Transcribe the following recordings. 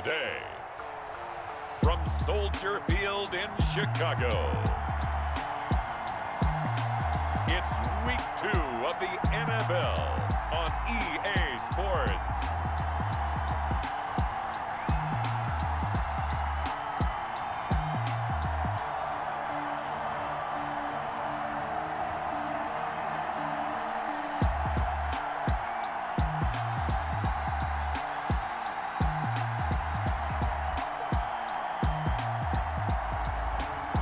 today, from Soldier Field in Chicago, it's Week 2 of the NFL on EA Sports.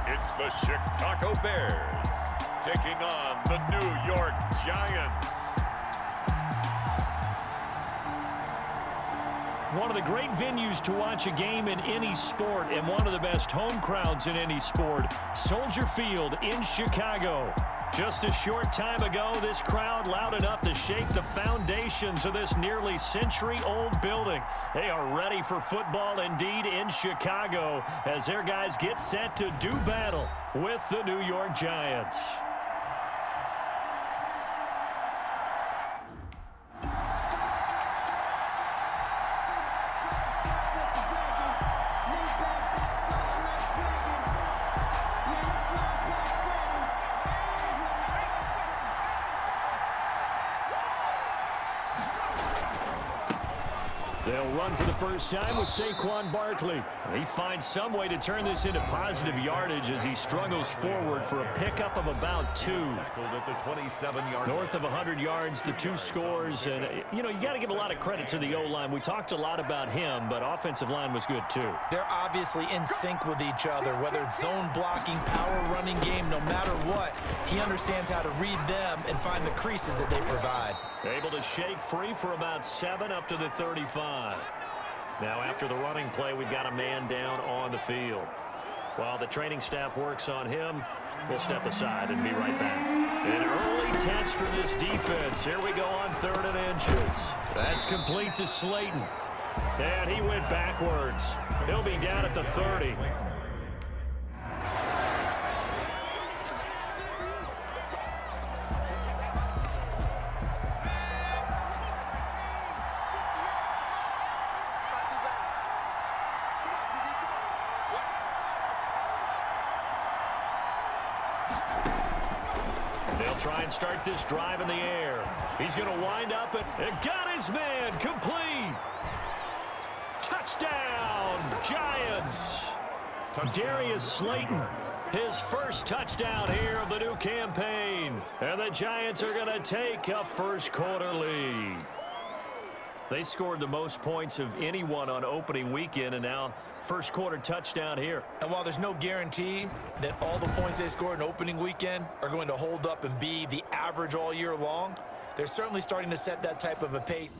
It's the Chicago Bears taking on the New York Giants. One of the great venues to watch a game in any sport and one of the best home crowds in any sport, Soldier Field in Chicago. Just a short time ago, this crowd loud enough to shake the foundations of this nearly century-old building. They are ready for football indeed in Chicago as their guys get set to do battle with the New York Giants. They'll run for the first time with Saquon Barkley. He finds some way to turn this into positive yardage as he struggles forward for a pickup of about 2. At the 27-yard North of 100 yards, the 2 scores. And, you know, you got to give a lot of credit to the O-line. We talked a lot about him, but offensive line was good too. They're obviously in sync with each other, whether it's zone blocking, power running game, no matter what. He understands how to read them and find the creases that they provide. Able to shake free for about 7 up to the 35. Now after the running play, we've got a man down on the field. While the training staff works on him, we'll step aside and be right back. An early test for this defense. Here we go on 3rd and inches. That's complete to Slayton. And he went backwards. He'll be down at the 30. They'll try and start this drive in the air. He's going to wind up and got his man complete. Touchdown, Giants. Darius Slayton, his first touchdown here of the new campaign. And the Giants are going to take a first-quarter lead. They scored the most points of anyone on opening weekend, and now first-quarter touchdown here. And while there's no guarantee that all the points they scored in opening weekend are going to hold up and be the average all year long, they're certainly starting to set that type of a pace.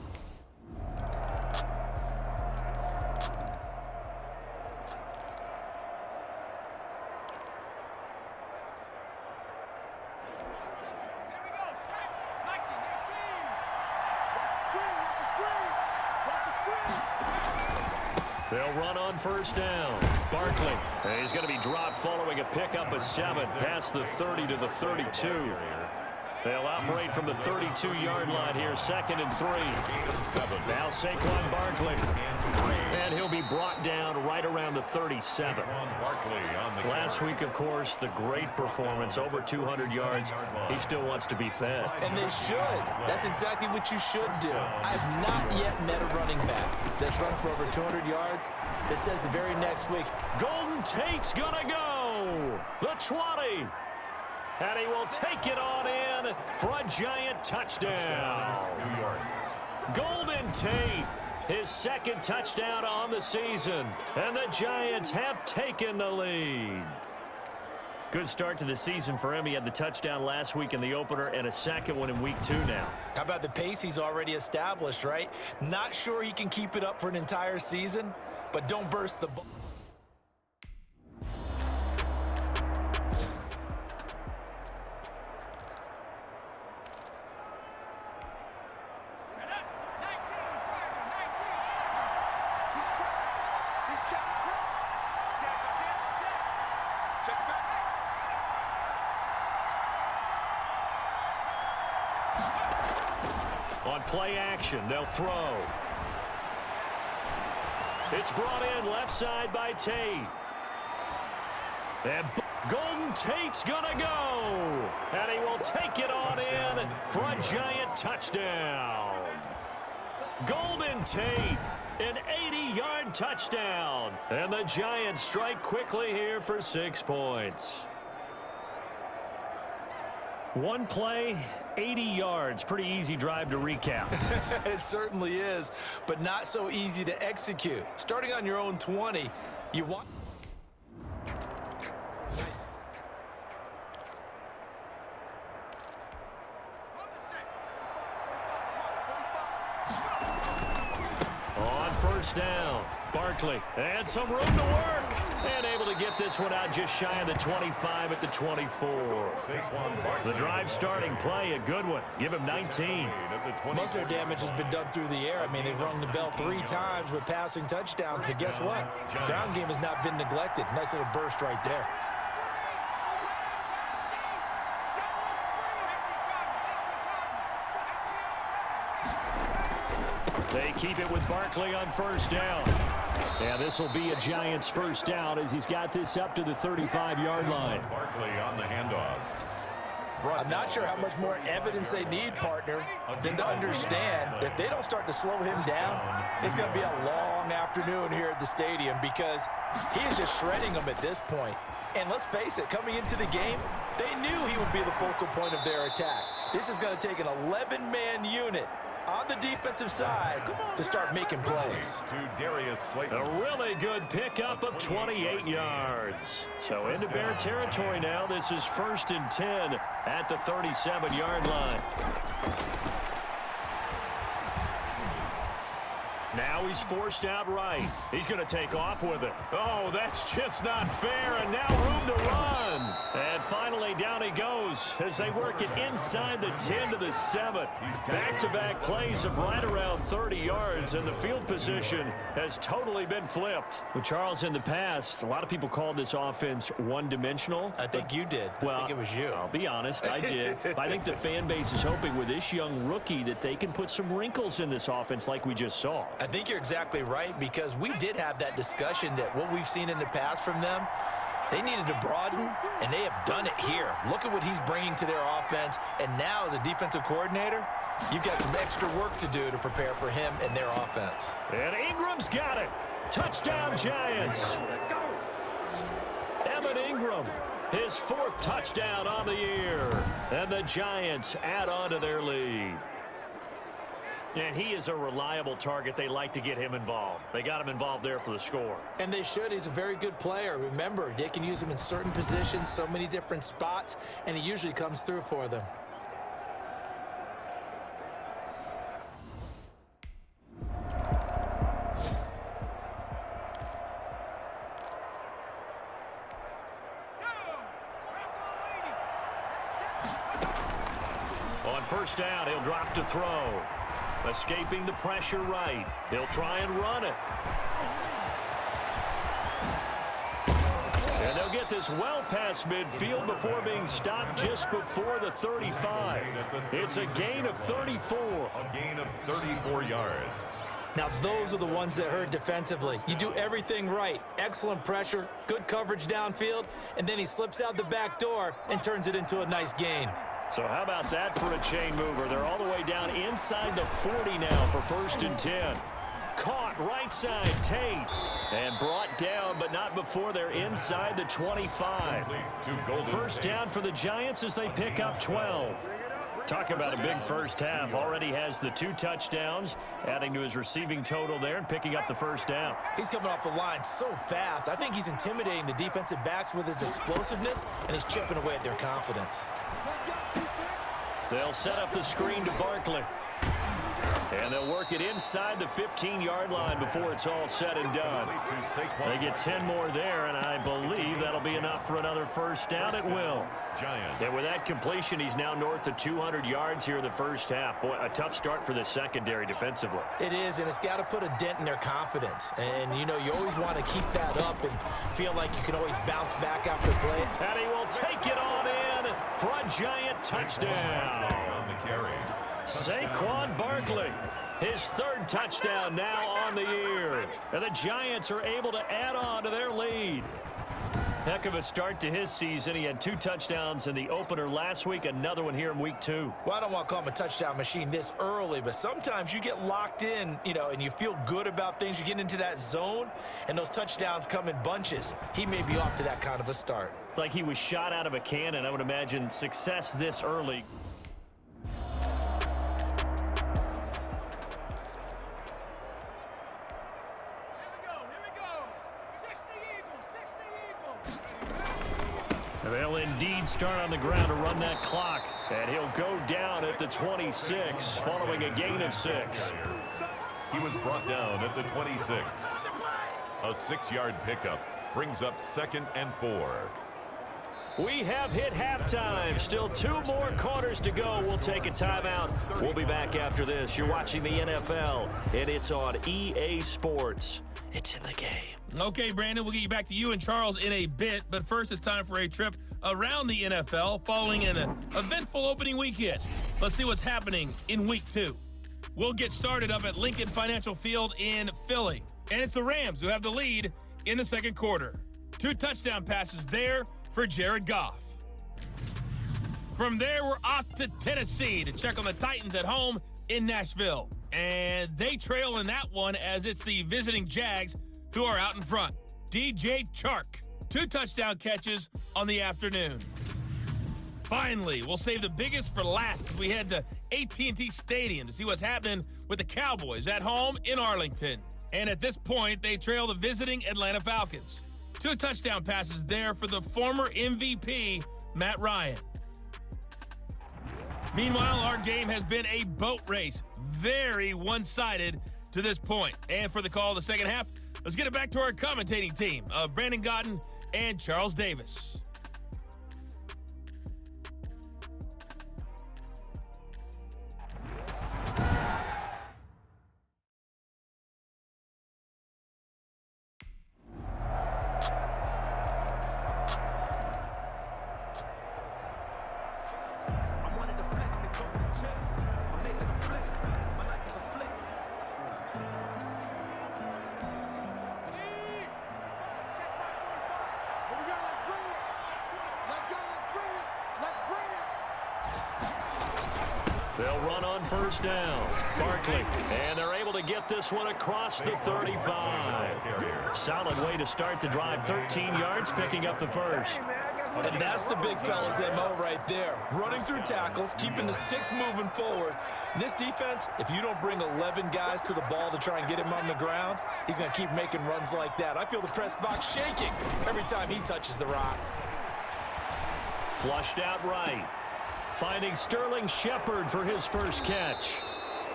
They'll run on first down. Barkley, he's going to be dropped following a pickup of 7 past the 30 to the 32. They'll operate from the 32-yard line here, 2nd and 3. Now Saquon Barkley. And he'll be brought down right around the 37. Last week, of course, the great performance, over 200 yards. He still wants to be fed. And they should. That's exactly what you should do. I've not yet met a running back that's run for over 200 yards that says the very next week, Golden Tate's gonna go. The 20. And he will take it on in for a Giant touchdown. Golden Tate, his 2nd touchdown on the season. And the Giants have taken the lead. Good start to the season for him. He had the touchdown last week in the opener and a 2nd one in week 2 now. How about the pace he's already established, right? Not sure he can keep it up for an entire season, but don't burst the ball. On play action, they'll throw. It's brought in left side by Tate. And Golden Tate's gonna go. And he will take it on in for a Giant touchdown. Golden Tate, an 80-yard touchdown. And the Giants strike quickly here for 6 points. One play, 80 yards. Pretty easy drive to recap. It certainly is, but not so easy to execute. Starting on your own 20, you want... Nice. On first down, Barkley and some room to work. And able to get this one out just shy of the 25 at the 24. The drive starting play, a good one. Give him 19. Most of their damage has been done through the air. I mean, they've rung the bell 3 times with passing touchdowns, but guess what? Ground game has not been neglected. Nice little burst right there. They keep it with Barkley on first down. And this will be a Giants first down as he's got this up to the 35-yard line. Barkley on the handoff. I'm not sure how much more evidence they need, partner, than to understand that if they don't start to slow him down, it's going to be a long afternoon here at the stadium because he is just shredding them at this point. And let's face it, coming into the game, they knew he would be the focal point of their attack. This is going to take an 11-man unit on the defensive side to start making plays. A really good pickup of 28 yards. So into Bear territory now. This is 1st and 10 at the 37-yard line. Now he's forced out right. He's going to take off with it. Oh, that's just not fair, and now room to run. And finally, down he goes as they work it inside the 10 to the 7. Back-to-back plays of right around 30 yards, and the field position has totally been flipped. With Charles in the past, a lot of people called this offense one-dimensional. I think you did. Well, I think it was you. I'll be honest, I did. I think the fan base is hoping with this young rookie that they can put some wrinkles in this offense like we just saw. I think you're exactly right because we did have that discussion that what we've seen in the past from them, they needed to broaden, and they have done it here. Look at what he's bringing to their offense, and now as a defensive coordinator, you've got some extra work to do to prepare for him and their offense. And Ingram's got it. Touchdown, Giants. Evan Ingram, his 4th touchdown on the year. And the Giants add on to their lead. And he is a reliable target. They like to get him involved. They got him involved there for the score. And they should. He's a very good player. Remember, they can use him in certain positions, so many different spots, and he usually comes through for them. On first down, he'll drop to throw. Escaping the pressure right. He'll try and run it. And they'll get this well past midfield before being stopped just before the 35. It's a gain of 34. A gain of 34 yards. Now, those are the ones that hurt defensively. You do everything right. Excellent pressure, good coverage downfield, and then he slips out the back door and turns it into a nice gain. So how about that for a chain mover? They're all the way down inside the 40 now for 1st and 10. Caught right side, Tate. And brought down, but not before they're inside the 25. First down for the Giants as they pick up 12. Talk about a big first half. Already has the 2 touchdowns, adding to his receiving total there and picking up the first down. He's coming off the line so fast. I think he's intimidating the defensive backs with his explosiveness, and he's chipping away at their confidence. They'll set up the screen to Barkley. And they'll work it inside the 15-yard line before it's all said and done. They get 10 more there, and I believe that'll be enough for another first down. It will. And with that completion, he's now north of 200 yards here in the first half. Boy, a tough start for the secondary defensively. It is, and it's got to put a dent in their confidence. And, you know, you always want to keep that up and feel like you can always bounce back after play. And he will take it on in for a Giant touchdown. On the carry. Saquon Barkley, his third touchdown now on the year. And the Giants are able to add on to their lead. Heck of a start to his season. He had 2 touchdowns in the opener last week, another one here in week 2. Well, I don't want to call him a touchdown machine this early, but sometimes you get locked in, and you feel good about things. You get into that zone, and those touchdowns come in bunches. He may be off to that kind of a start. It's like he was shot out of a cannon. I would imagine success this early. They'll indeed start on the ground to run that clock. And he'll go down at the 26 following a gain of 6. He was brought down at the 26. A 6-yard pickup brings up 2nd and 4. We have hit halftime. Still 2 more quarters to go. We'll take a timeout. We'll be back after this. You're watching the NFL, and it's on EA Sports. It's in the game. Okay, Brandon, we'll get you back to you and Charles in a bit, but first it's time for a trip around the NFL following an eventful opening weekend. Let's see what's happening in week 2. We'll get started up at Lincoln Financial Field in Philly, and it's the Rams who have the lead in the second quarter. 2 touchdown passes there for Jared Goff. From there, we're off to Tennessee to check on the Titans at home in Nashville, and they trail in that one as it's the visiting Jags who are out in front. DJ Chark, 2 touchdown catches on the afternoon. Finally, we'll save the biggest for last as we head to AT&T Stadium to see what's happening with the Cowboys at home in Arlington. And at this point, they trail the visiting Atlanta Falcons. 2 touchdown passes there for the former MVP, Matt Ryan. Meanwhile, our game has been a boat race, very one-sided to this point. And for the call of the second half, let's get it back to our commentating team of Brandon Godden and Charles Davis. They'll run on first down. Barkley, and they're able to get this one across the 35. Solid way to start the drive. 13 yards, picking up the first. And that's the big fella's MO right there. Running through tackles, keeping the sticks moving forward. This defense, if you don't bring 11 guys to the ball to try and get him on the ground, he's going to keep making runs like that. I feel the press box shaking every time he touches the rock. Flushed out right. Finding Sterling Shepard for his first catch.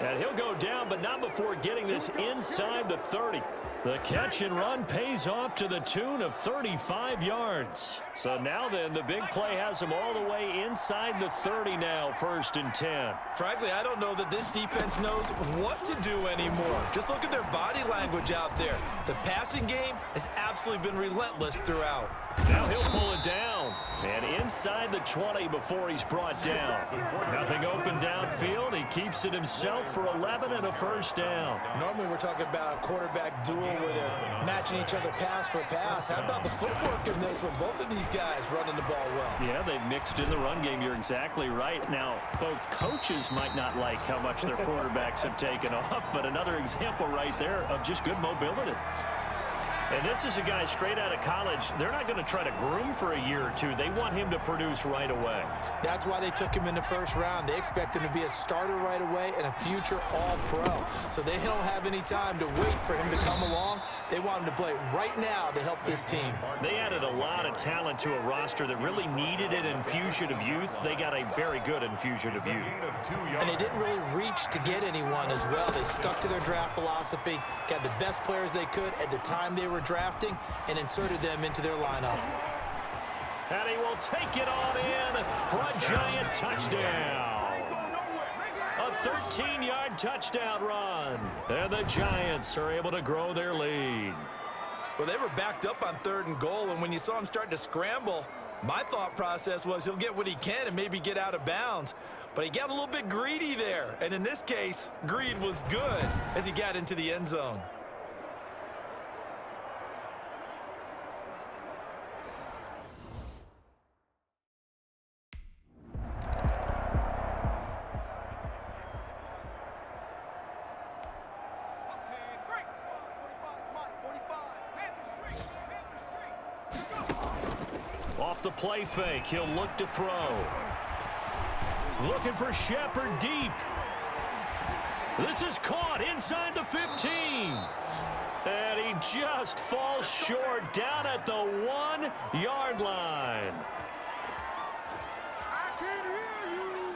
And he'll go down, but not before getting this inside the 30. The catch and run pays off to the tune of 35 yards. So now then, the big play has him all the way inside the 30 now, 1st and 10. Frankly, I don't know that this defense knows what to do anymore. Just look at their body language out there. The passing game has absolutely been relentless throughout. Now he'll pull it down. And inside the 20 before he's brought down. Nothing open downfield. He keeps it himself for 11 and a first down. Normally we're talking about a quarterback duel where they're matching each other pass for pass. How about the footwork in this one? Both of these guys running the ball well. Yeah, they've mixed in the run game. You're exactly right. Now, both coaches might not like how much their quarterbacks have taken off, but another example right there of just good mobility. And this is a guy straight out of college. They're not going to try to groom for a year or 2. They want him to produce right away. That's why they took him in the first round. They expect him to be a starter right away and a future all-pro. So they don't have any time to wait for him to come along. They want him to play right now to help this team. They added a lot of talent to a roster that really needed an infusion of youth. They got a very good infusion of youth. And they didn't really reach to get anyone as well. They stuck to their draft philosophy, got the best players they could at the time they were drafting, and inserted them into their lineup. And he will take it on in for a giant touchdown. A 13-yard touchdown run. And the Giants are able to grow their lead. Well, they were backed up on 3rd and goal, and when you saw him start to scramble, my thought process was he'll get what he can and maybe get out of bounds. but he got a little bit greedy there. And in this case, greed was good as he got into the end zone. Off the play fake, he'll look to throw. Looking for Shepard deep. This is caught inside the 15. And he just falls short down at the 1-yard line. I can hear you.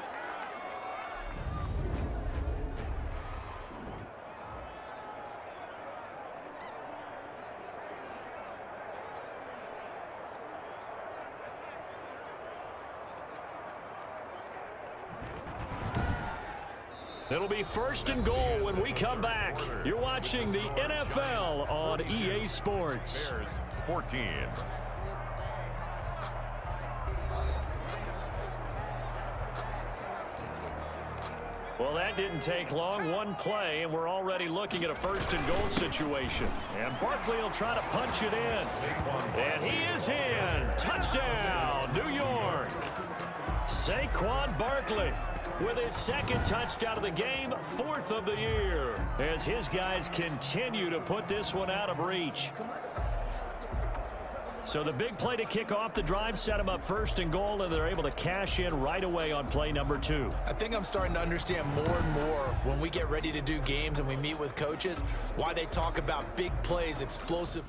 It'll be 1st and goal when we come back. You're watching the NFL on EA Sports. Bears 14. Well, that didn't take long. One play, and we're already looking at a 1st and goal situation. And Barkley will try to punch it in. And he is in. Touchdown, New York. Saquon Barkley with his 2nd touchdown of the game, 4th of the year, as his guys continue to put this one out of reach. So the big play to kick off the drive set them up 1st and goal, and they're able to cash in right away on play number 2. I think I'm starting to understand more and more when we get ready to do games and we meet with coaches, why they talk about big plays, explosive.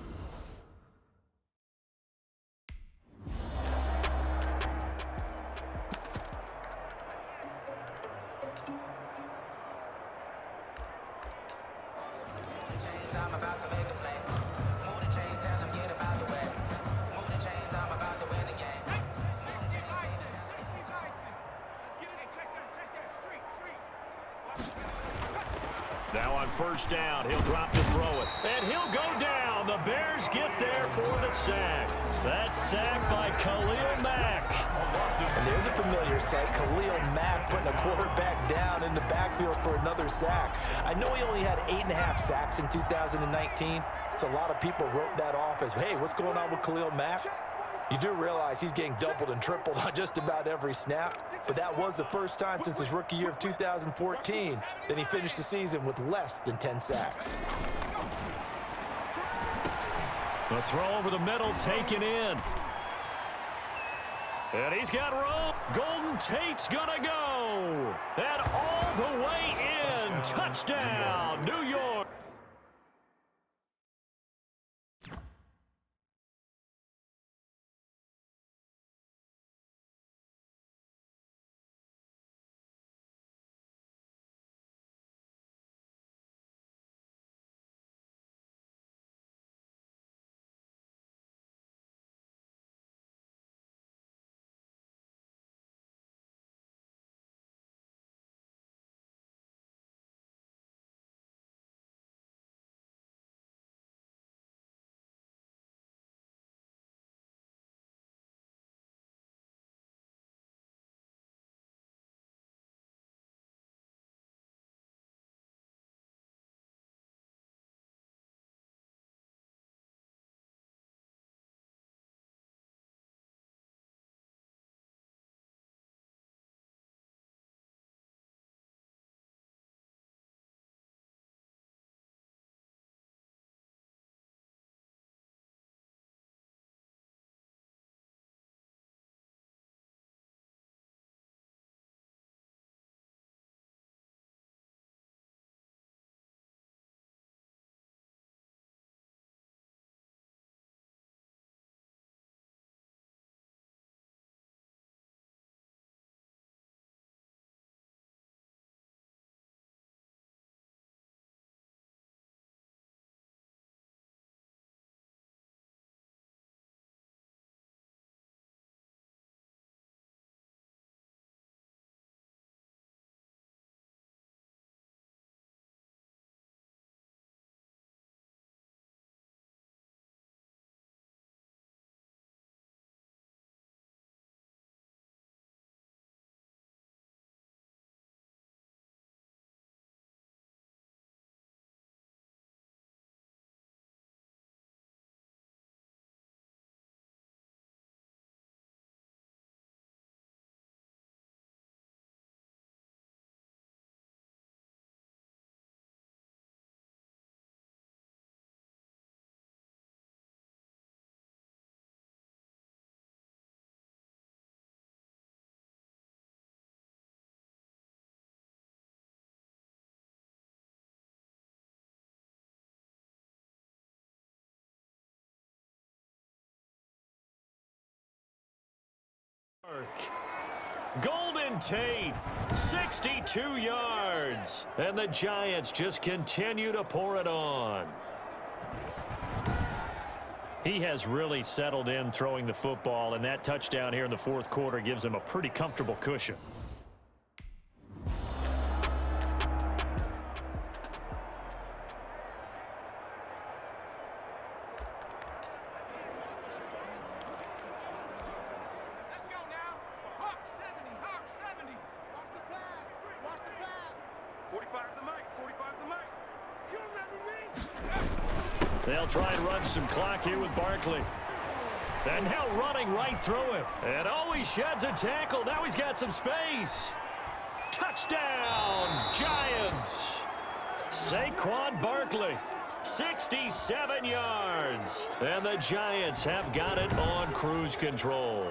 I'm about to make a play. Move the chains, tell them get about the way. Move the chains, I'm about to win the game. Now on 1st down, he'll drop to throw it. And he'll go down. The Bears get there for the sack. That's sacked by Khalil Mack. And there's a familiar sight, Khalil Mack putting a quarterback down in the backfield for another sack. I know he only had 8.5 sacks in 2019, so a lot of people wrote that off as, hey, what's going on with Khalil Mack? You do realize he's getting doubled and tripled on just about every snap, but that was the first time since his rookie year of 2014 that he finished the season with less than 10 sacks. The throw over the middle taken in. And he's got room. Golden Tate's gonna go. And all the way in. Touchdown, New York. Golden Tate, 62 yards. And the Giants just continue to pour it on. He has really settled in throwing the football, and that touchdown here in the fourth quarter gives him a pretty comfortable cushion. They'll try and run some clock here with Barkley. And now running right through him. And he sheds a tackle. Now he's got some space. Touchdown, Giants. Saquon Barkley, 67 yards. And the Giants have got it on cruise control.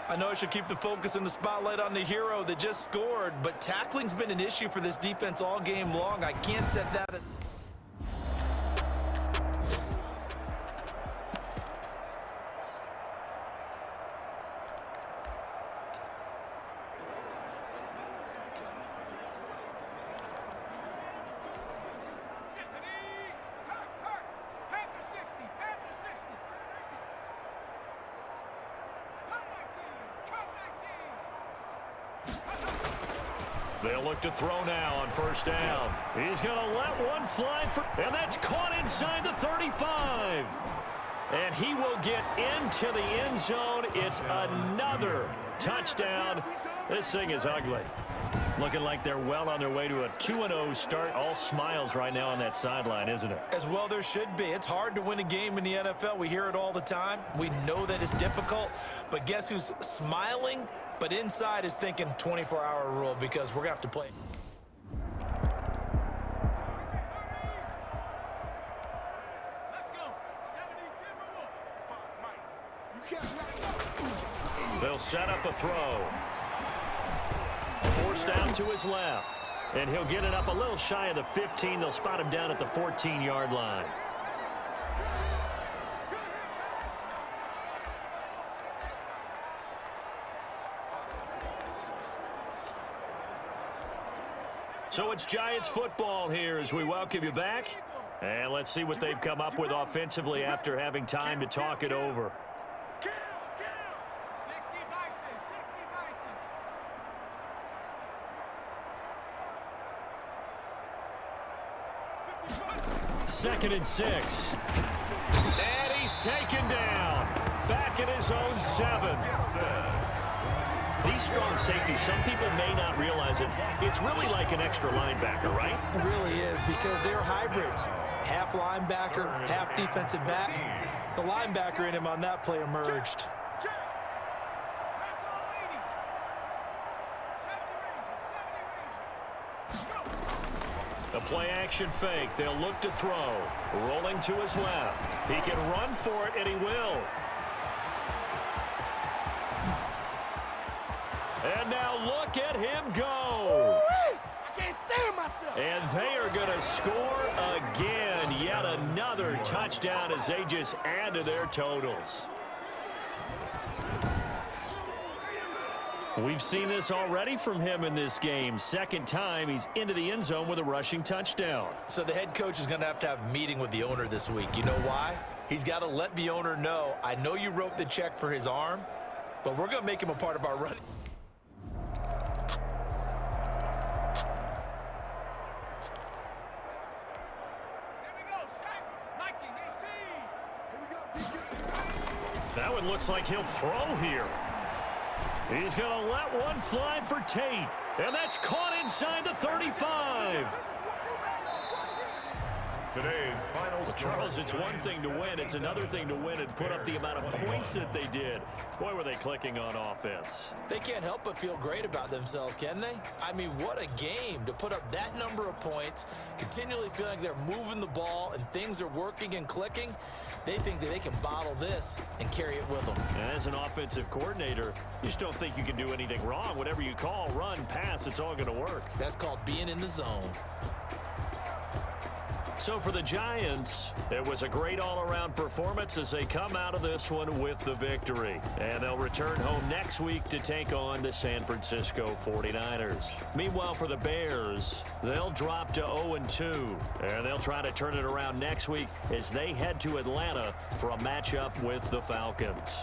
I know I should keep the focus and the spotlight on the hero that just scored, but tackling's been an issue for this defense all game long. I can't set that as... They'll look to throw now on first down. He's going to let one fly, and that's caught inside the 35. And he will get into the end zone. It's another touchdown. This thing is ugly. Looking like they're well on their way to a 2-0 start. All smiles right now on that sideline, isn't it? As well there should be. It's hard to win a game in the NFL. We hear it all the time. We know that it's difficult. But guess who's smiling? But inside is thinking 24-hour rule because we're going to have to play. They'll set up a throw. Forced out to his left. And he'll get it up a little shy of the 15. They'll spot him down at the 14-yard line. So it's Giants football here as we welcome you back. And let's see what they've come up with offensively after having time to talk it over. Second and 6. And he's taken down. Back at his own 7. These strong safeties, some people may not realize it. It's really like an extra linebacker, right? It really is because they're hybrids. Half linebacker, half defensive back. The linebacker in him on that play emerged. The play action fake. They'll look to throw. Rolling to his left. He can run for it, and he will. And now look at him go. I can't stand myself. And they are going to score again. Yet another touchdown as they just add to their totals. We've seen this already from him in this game. Second time he's into the end zone with a rushing touchdown. So the head coach is going to have a meeting with the owner this week. You know why? He's got to let the owner know, I know you wrote the check for his arm, but we're going to make him a part of our running. That one looks like he'll throw here. He's going to let one fly for Tate. And that's caught inside the 35. Today's final Well, Charles, it's one thing to win. It's another thing to win and put up the amount of points that they did. Boy, were they clicking on offense. They can't help but feel great about themselves, can they? I mean, what a game to put up that number of points, continually feeling like they're moving the ball and things are working and clicking. They think that they can bottle this and carry it with them. And as an offensive coordinator, you just don't think you can do anything wrong. Whatever you call, run, pass, it's all going to work. That's called being in the zone. So for the Giants, it was a great all-around performance as they come out of this one with the victory. And they'll return home next week to take on the San Francisco 49ers. Meanwhile, for the Bears, they'll drop to 0-2. And they'll try to turn it around next week as they head to Atlanta for a matchup with the Falcons.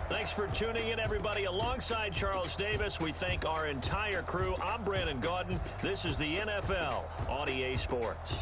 Thanks for tuning in, everybody. Alongside Charles Davis, we thank our entire crew. I'm Brandon Gaudin. This is the NFL on EA Sports.